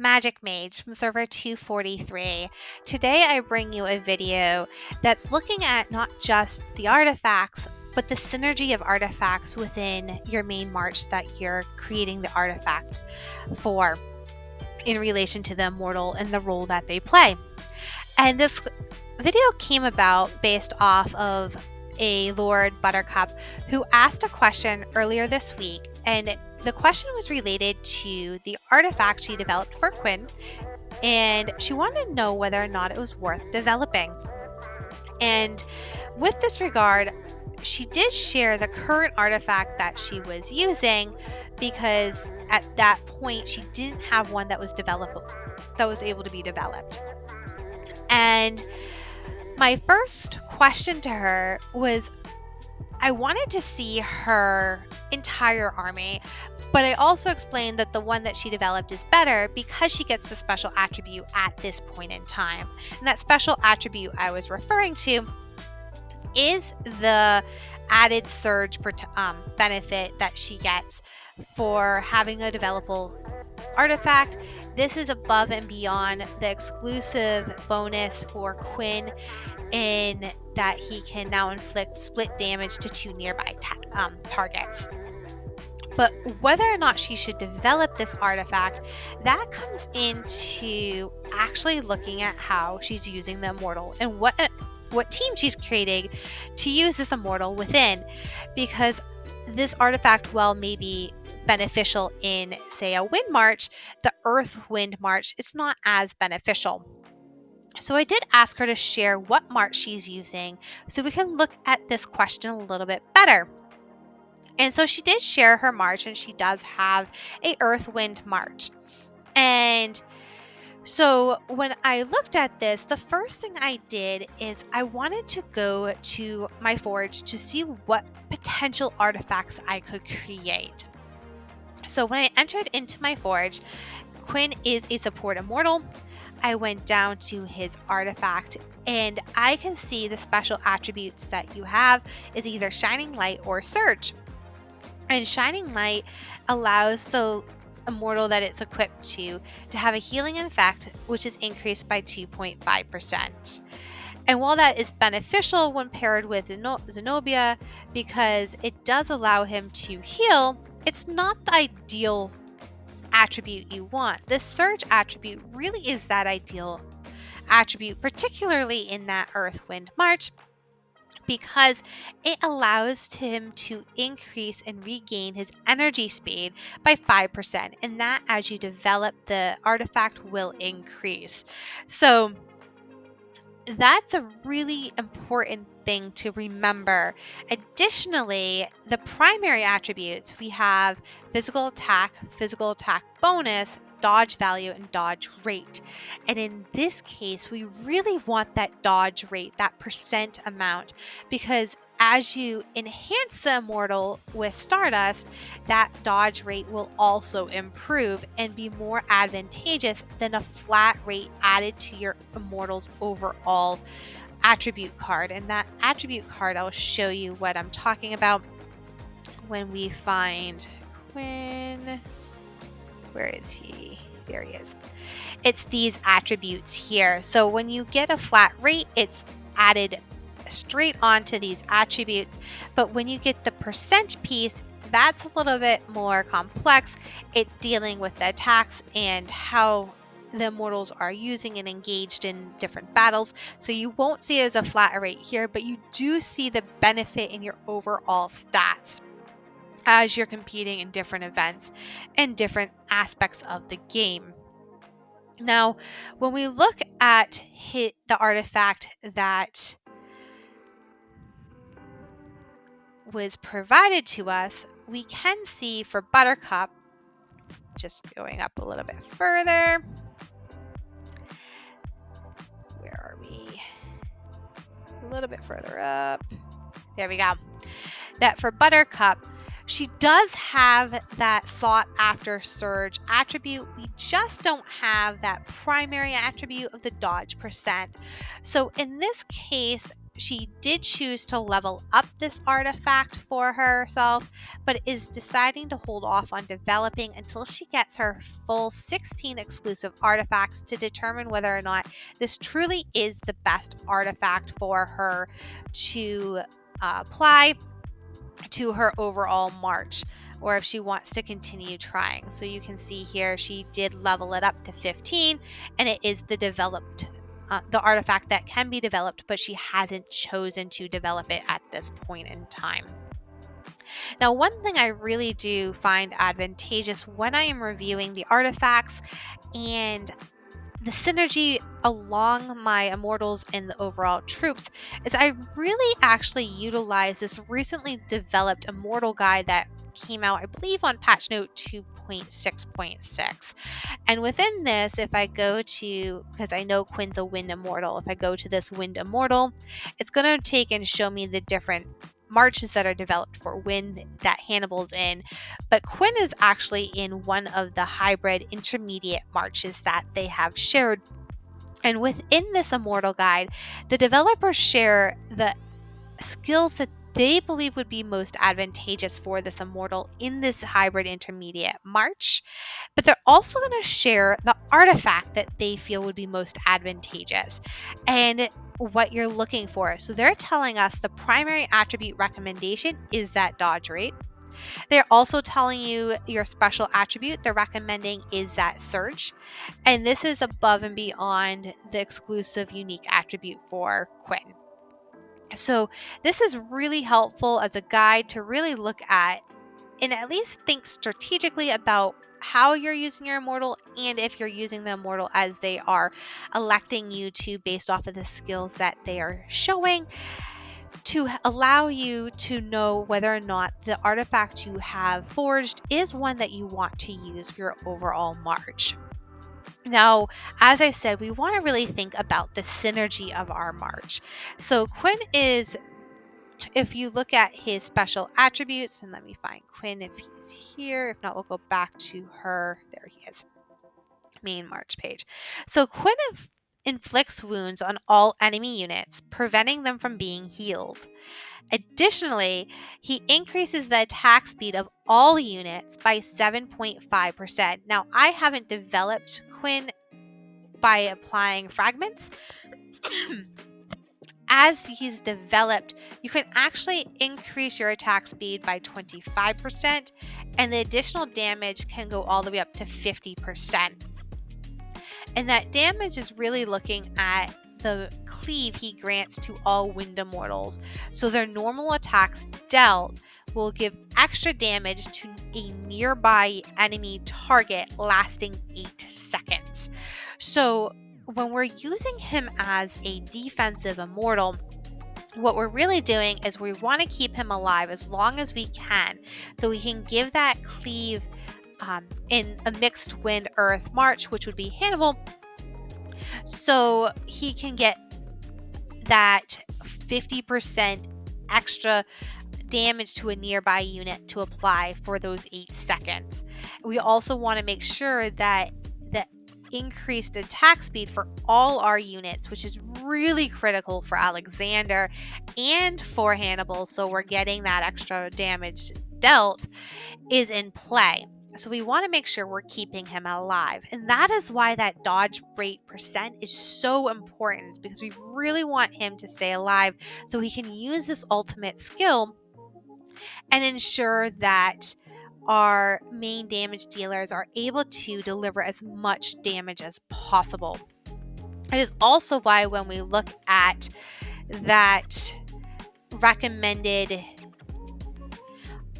Magic Mage from server 243. Today I bring you a video that's looking at not just the artifacts, but the synergy of artifacts within your main march that you're creating the artifact for in relation to the immortal and the role that they play. And this video came about based off of a Lord Buttercup who asked a question earlier this week, and the question was related to the artifact she developed for Quinn, and she wanted to know whether or not it was worth developing. And with this regard, she did share the current artifact that she was using, because at that point she didn't have one that was able to be developed. And my first question to her was, I wanted to see her entire army, but I also explained that the one that she developed is better because she gets the special attribute at this point in time. And that special attribute I was referring to is the added surge benefit that she gets for having a developable artifact. This is above and beyond the exclusive bonus for Quinn, in that he can now inflict split damage to 2 nearby targets. But whether or not she should develop this artifact, that comes into actually looking at how she's using the immortal and what team she's creating to use this immortal within. Because this artifact, while maybe beneficial in, say, a wind march, the earth wind march, it's not as beneficial. So I did ask her to share what march she's using so we can look at this question a little bit better. And so she did share her march, and she does have a earth wind march. And so when I looked at this, the first thing I did is I wanted to go to my forge to see what potential artifacts I could create. So when I entered into my forge, Quinn is a support immortal. I went down to his artifact, and I can see the special attributes that you have is either Shining Light or Surge. And Shining Light allows the immortal that it's equipped to have a healing effect, which is increased by 2.5%. And while that is beneficial when paired with Zenobia, because it does allow him to heal, it's not the ideal attribute you want. This surge attribute really is that ideal attribute, particularly in that earth wind march, because it allows him to increase and regain his energy speed by 5%, and that, as you develop the artifact, will increase. So that's a really important thing to remember. Additionally, the primary attributes, we have physical attack bonus, dodge value, and dodge rate. And in this case, we really want that dodge rate, that percent amount, because as you enhance the immortal with Stardust, that dodge rate will also improve and be more advantageous than a flat rate added to your immortal's overall attribute card. And that attribute card, I'll show you what I'm talking about when we find Quinn. Where is he? There he is. It's these attributes here. So when you get a flat rate, it's added straight onto these attributes. But when you get the percent piece, that's a little bit more complex. It's dealing with the attacks and how the immortals are using and engaged in different battles. So you won't see it as a flat rate here, but you do see the benefit in your overall stats as you're competing in different events and different aspects of the game. Now, when we look at the artifact that was provided to us, we can see for Buttercup, just going up a little bit further. Where are we? A little bit further up. There we go. That for Buttercup, she does have that sought after surge attribute. We just don't have that primary attribute of the dodge percent. So in this case, she did choose to level up this artifact for herself, but is deciding to hold off on developing until she gets her full 16 exclusive artifacts to determine whether or not this truly is the best artifact for her to apply to her overall march, or if she wants to continue trying. So you can see here she did level it up to 15, and it is the developed the artifact that can be developed, but she hasn't chosen to develop it at this point in time. Now, one thing I really do find advantageous when I am reviewing the artifacts and the synergy along my immortals and the overall troops is I really actually utilize this recently developed immortal guide that came out, I believe, on patch note 2.6.6. And within this, if I go to, because I know Quinn's a wind immortal, if I go to this wind immortal, it's going to take and show me the different marches that are developed for wind that Hannibal's in, but Quinn is actually in one of the hybrid intermediate marches that they have shared. And within this immortal guide, the developers share the skills that they believe would be most advantageous for this immortal in this hybrid intermediate march, but they're also going to share the artifact that they feel would be most advantageous and what you're looking for. So they're telling us the primary attribute recommendation is that dodge rate. They're also telling you your special attribute they're recommending is that surge, and this is above and beyond the exclusive unique attribute for Quinn. So this is really helpful as a guide to really look at and at least think strategically about how you're using your immortal, and if you're using the immortal as they are electing you to based off of the skills that they are showing, to allow you to know whether or not the artifact you have forged is one that you want to use for your overall march. Now, as I said, we want to really think about the synergy of our march. So Quinn is, if you look at his special attributes, and let me find Quinn if he's here. If not, we'll go back to her. There he is. Main march page. So Quinn inflicts wounds on all enemy units, preventing them from being healed. Additionally, he increases the attack speed of all units by 7.5%. Now, I haven't developed Quinn by applying fragments. As he's developed, you can actually increase your attack speed by 25%, and the additional damage can go all the way up to 50%. And that damage is really looking at the cleave he grants to all wind immortals. So their normal attacks dealt will give extra damage to a nearby enemy target lasting 8 seconds. So when we're using him as a defensive immortal, what we're really doing is we want to keep him alive as long as we can, so we can give that cleave in a mixed wind earth march, which would be Hannibal, so he can get that 50% extra damage to a nearby unit to apply for those 8 seconds. We also want to make sure that the increased attack speed for all our units, which is really critical for Alexander and for Hannibal, so we're getting that extra damage dealt, is in play. So we want to make sure we're keeping him alive. And that is why that dodge rate percent is so important, because we really want him to stay alive so he can use this ultimate skill and ensure that our main damage dealers are able to deliver as much damage as possible. It is also why when we look at that recommended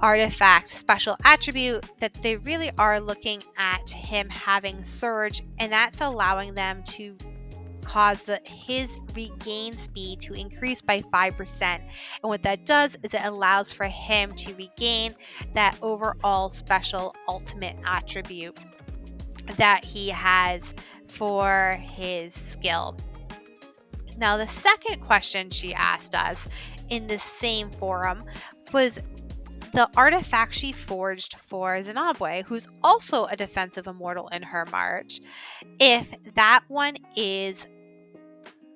artifact special attribute, that they really are looking at him having surge, and that's allowing them to cause his regain speed to increase by 5%. And what that does is it allows for him to regain that overall special ultimate attribute that he has for his skill. Now, the second question she asked us in the same forum was the artifact she forged for Zimbabwe, who's also a defensive immortal in her march, if that one is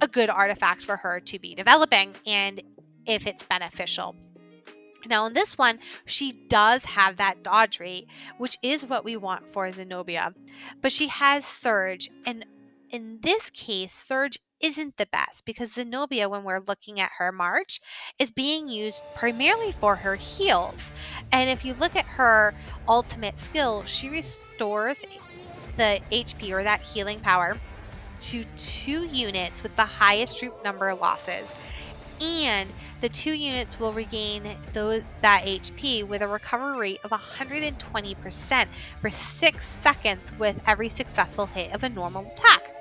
a good artifact for her to be developing and if it's beneficial. Now in this one, she does have that dodge rate, which is what we want for Zenobia, but she has Surge, and in this case, Surge isn't the best because Zenobia, when we're looking at her March, is being used primarily for her heals. And if you look at her ultimate skill, she restores the HP or that healing power to 2 units with the highest troop number losses, and the 2 units will regain that HP with a recovery rate of 120% for 6 seconds with every successful hit of a normal attack.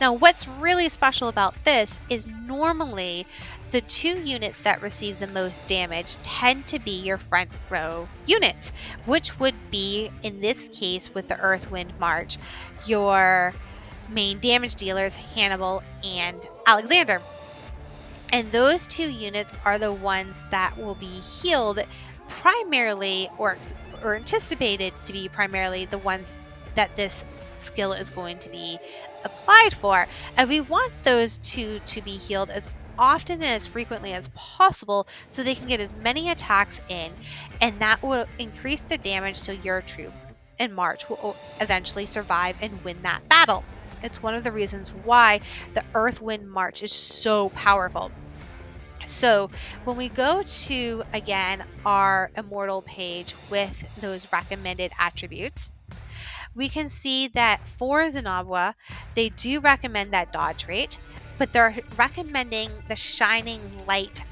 Now, what's really special about this is normally the 2 units that receive the most damage tend to be your front row units, which would be, in this case with the Earth Wind March, your main damage dealers, Hannibal and Alexander. And those 2 units are the ones that will be healed primarily or anticipated to be primarily the ones that this skill is going to be applied for. And we want those 2 to be healed as often and as frequently as possible so they can get as many attacks in, and that will increase the damage so your troop in March will eventually survive and win that battle. It's one of the reasons why the Earth Wind March is so powerful. So when we go to, again, our Immortal page with those recommended attributes, we can see that for Zenobia, they do recommend that dodge rate, but they're recommending the Shining Light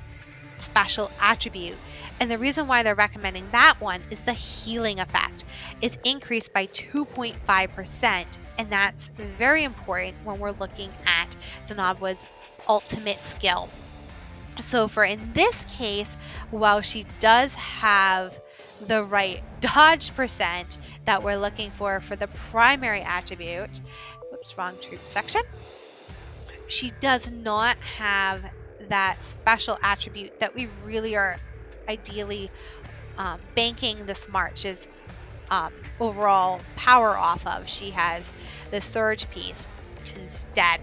special attribute. And the reason why they're recommending that one is the healing effect. It's increased by 2.5%, and that's very important when we're looking at Zenobia's ultimate skill. So for in this case, while she does have the right dodge percent that we're looking for the primary attribute, whoops, wrong troop section, she does not have that special attribute that we really are ideally banking this March's overall power off of. She has the surge piece instead.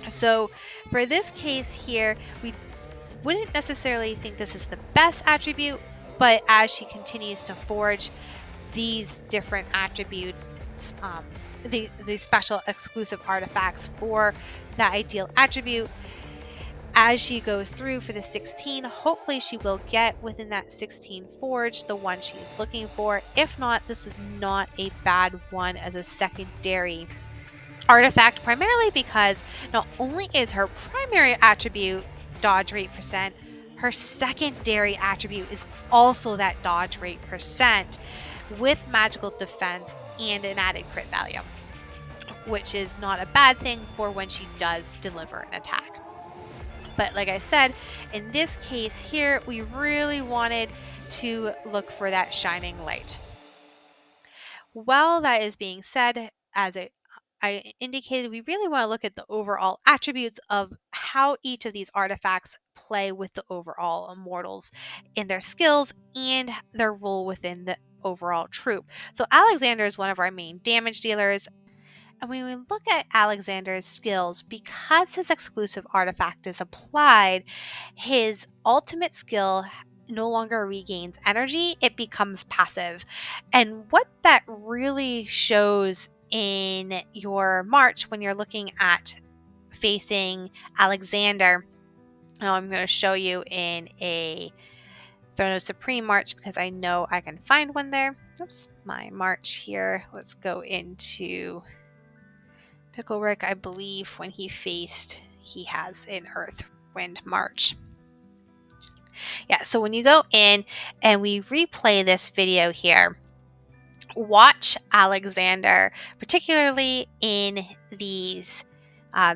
So for this case here, we wouldn't necessarily think this is the best attribute, but as she continues to forge these different attributes, the special exclusive artifacts for that ideal attribute, as she goes through for the 16, hopefully she will get within that 16 forge the one she's looking for. If not, this is not a bad one as a secondary artifact, primarily because not only is her primary attribute dodge rate percent, her secondary attribute is also that dodge rate percent with magical defense and an added crit value, which is not a bad thing for when she does deliver an attack. But like I said, in this case here, we really wanted to look for that shining light. While that is being said, as I indicated, we really want to look at the overall attributes of how each of these artifacts play with the overall immortals in their skills and their role within the overall troop. So Alexander is one of our main damage dealers. And when we look at Alexander's skills, because his exclusive artifact is applied, his ultimate skill no longer regains energy, it becomes passive. And what that really shows in your March when you're looking at facing Alexander, now I'm going to show you in a Throne of Supreme March because I know I can find one there. Oops, my March here. Let's go into Picklebrick. I believe when he has an Earth Wind March. Yeah, so when you go in and we replay this video here, watch Alexander, particularly in these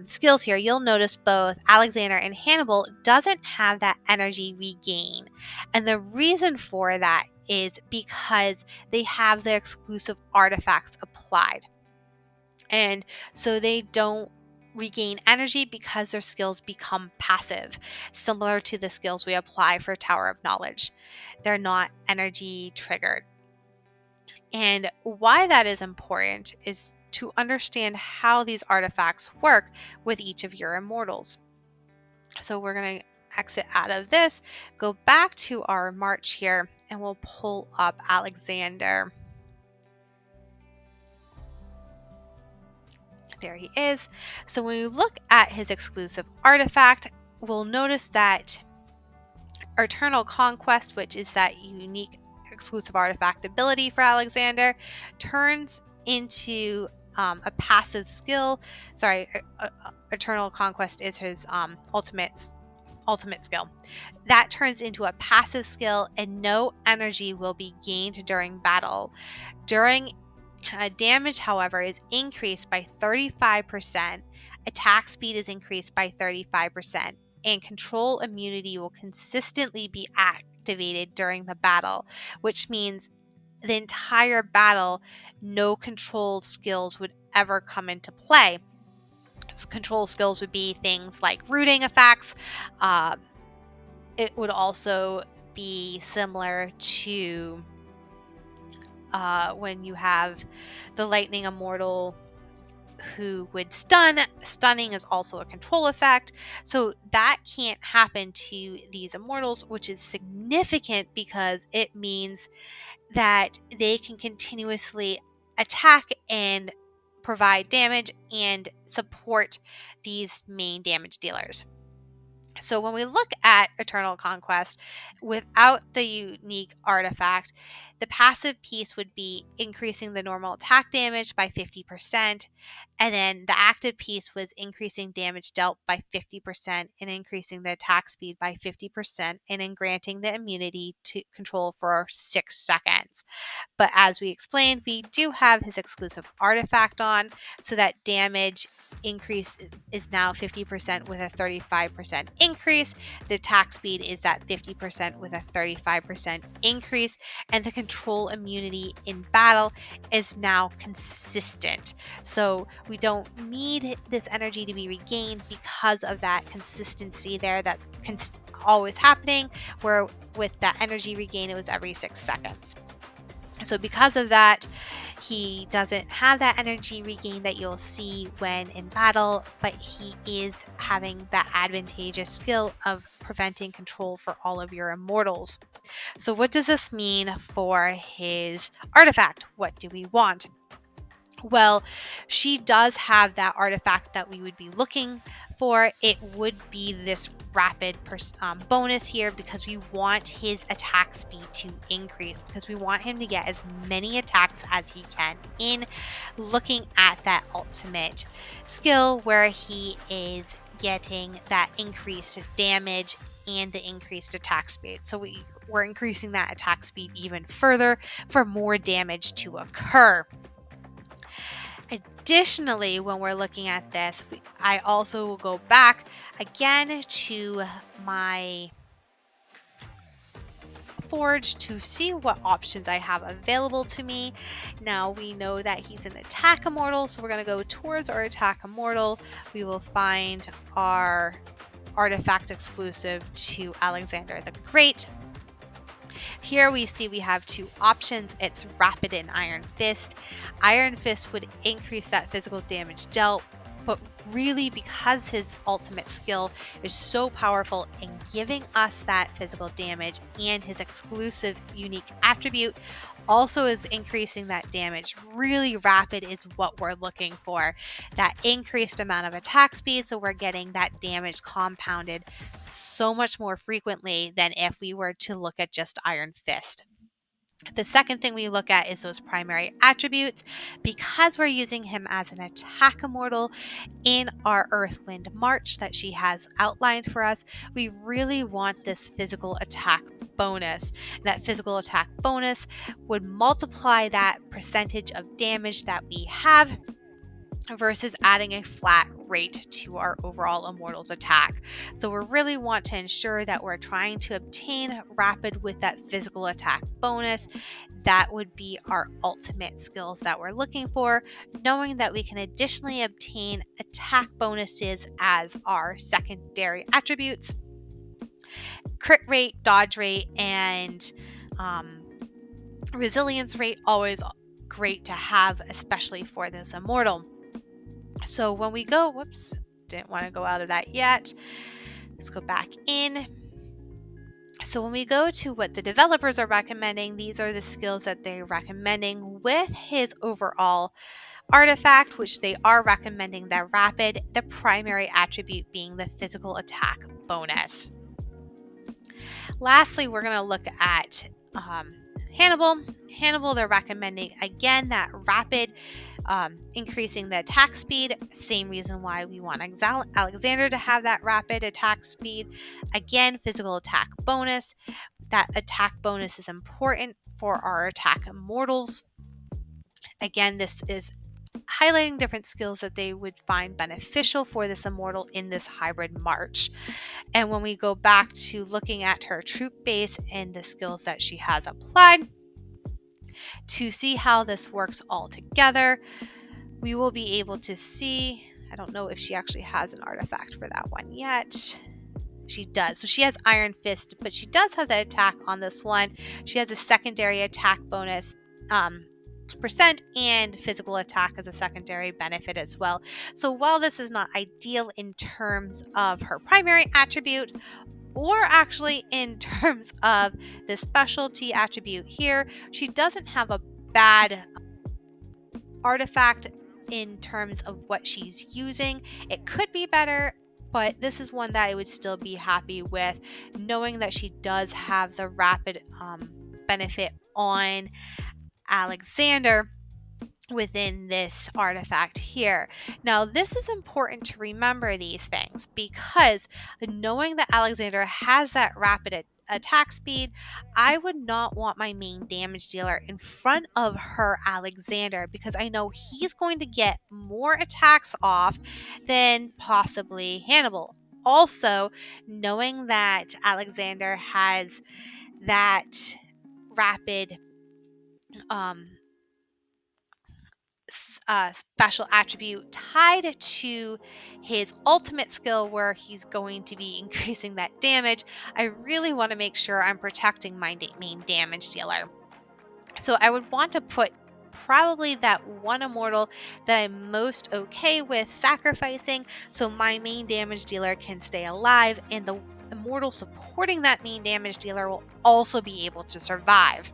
skills here, you'll notice both Alexander and Hannibal doesn't have that energy regain. And the reason for that is because they have the exclusive artifacts applied. And so they don't regain energy because their skills become passive, similar to the skills we apply for Tower of Knowledge. They're not energy triggered. And why that is important is to understand how these artifacts work with each of your immortals. So we're going to exit out of this, go back to our march here, and we'll pull up Alexander. There he is. So when we look at his exclusive artifact, we'll notice that Eternal Conquest, which is that unique exclusive artifact ability for Alexander, turns into a passive skill. Sorry, Eternal Conquest is his ultimate skill. That turns into a passive skill, and no energy will be gained during battle. During damage, however, is increased by 35%. Attack speed is increased by 35%. And control immunity will consistently be activated during the battle, which means the entire battle, no control skills would ever come into play. Control skills would be things like rooting effects. It would also be similar to when you have the lightning immortal who would stun. Stunning is also a control effect. So that can't happen to these immortals, which is significant because it means that they can continuously attack and provide damage and support these main damage dealers. So when we look at Eternal Conquest, without the unique artifact, the passive piece would be increasing the normal attack damage by 50%, and then the active piece was increasing damage dealt by 50% and increasing the attack speed by 50%, and then granting the immunity to control for 6 seconds. But as we explained, we do have his exclusive artifact on, so that damage increase is now 50% with a 35% increase. The attack speed is that 50% with a 35% increase, and the control immunity in battle is now consistent. So we don't need this energy to be regained because of that consistency there that's always happening, where with that energy regain it was every 6 seconds. So because of that, he doesn't have that energy regain that you'll see when in battle, but he is having that advantageous skill of preventing control for all of your immortals. So what does this mean for his artifact? What do we want? Well, she does have that artifact that we would be looking for. It would be this rapid bonus here because we want his attack speed to increase, because we want him to get as many attacks as he can in looking at that ultimate skill where he is getting that increased damage and the increased attack speed. So we're increasing that attack speed even further for more damage to occur. Additionally, when we're looking at this, I also will go back again to my forge to see what options I have available to me. Now we know that he's an attack immortal, so we're going to go towards our attack immortal. We will find our artifact exclusive to Alexander the Great. Here we see we have 2 options. It's Rapid and Iron Fist. Iron Fist would increase that physical damage dealt, but really because his ultimate skill is so powerful in giving us that physical damage, and his exclusive unique attribute also is increasing that damage. Really rapid is what we're looking for. That increased amount of attack speed, so we're getting that damage compounded so much more frequently than if we were to look at just Iron Fist. The second thing we look at is those primary attributes. Because we're using him as an attack immortal in our Earthwind March that she has outlined for us, we really want this physical attack bonus. That physical attack bonus would multiply that percentage of damage that we have versus adding a flat rate to our overall immortal's attack. So we really want to ensure that we're trying to obtain rapid with that physical attack bonus. That would be our ultimate skills that we're looking for, knowing that we can additionally obtain attack bonuses as our secondary attributes. Crit rate, dodge rate, and resilience rate always great to have, especially for this immortal. So when we go, whoops, didn't want to go out of that yet. Let's go back in. So when we go to what the developers are recommending, these are the skills that they're recommending with his overall artifact, which they are recommending the rapid, the primary attribute being the physical attack bonus. Lastly, we're going to look at Hannibal. Hannibal, they're recommending again that rapid, increasing the attack speed. Same reason why we want Alexander to have that rapid attack speed. Again, physical attack bonus. That attack bonus is important for our attack immortals. Again, this is highlighting different skills that they would find beneficial for this immortal in this hybrid march. And when we go back to looking at her troop base and the skills that she has applied to see how this works all together, we will be able to see, I don't know if she actually has an artifact for that one yet. She does. So she has Iron Fist, but she does have the attack on this one. She has a secondary attack bonus percent and physical attack as a secondary benefit as well. So while this is not ideal in terms of her primary attribute, or actually in terms of the specialty attribute here, she doesn't have a bad artifact in terms of what she's using. It could be better, but this is one that I would still be happy with, knowing that she does have the rapid benefit on Alexander within this artifact here. Now, this is important to remember these things, because knowing that Alexander has that rapid attack speed, I would not want my main damage dealer in front of her Alexander, because I know he's going to get more attacks off than possibly Hannibal. Also, knowing that Alexander has that rapid special attribute tied to his ultimate skill, where he's going to be increasing that damage, I really want to make sure I'm protecting my main damage dealer. So I would want to put probably that one immortal that I'm most okay with sacrificing, so my main damage dealer can stay alive, and the immortal supporting that main damage dealer will also be able to survive.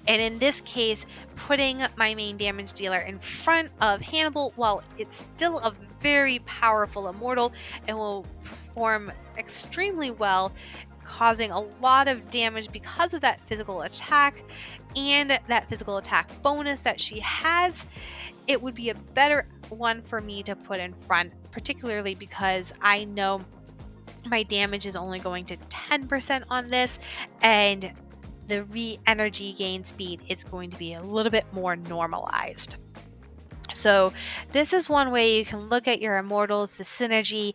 And in this case, putting my main damage dealer in front of Hannibal, while it's still a very powerful immortal and will perform extremely well, causing a lot of damage because of that physical attack and that physical attack bonus that she has, it would be a better one for me to put in front, particularly because I know my damage is only going to 10% on this, and the re-energy gain speed is going to be a little bit more normalized. So this is one way you can look at your immortals, the synergy,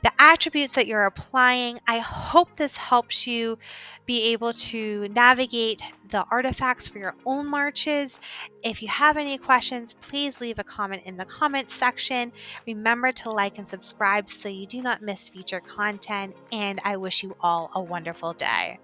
the attributes that you're applying. I hope this helps you be able to navigate the artifacts for your own marches. If you have any questions, please leave a comment in the comments section. Remember to like and subscribe so you do not miss future content, and I wish you all a wonderful day.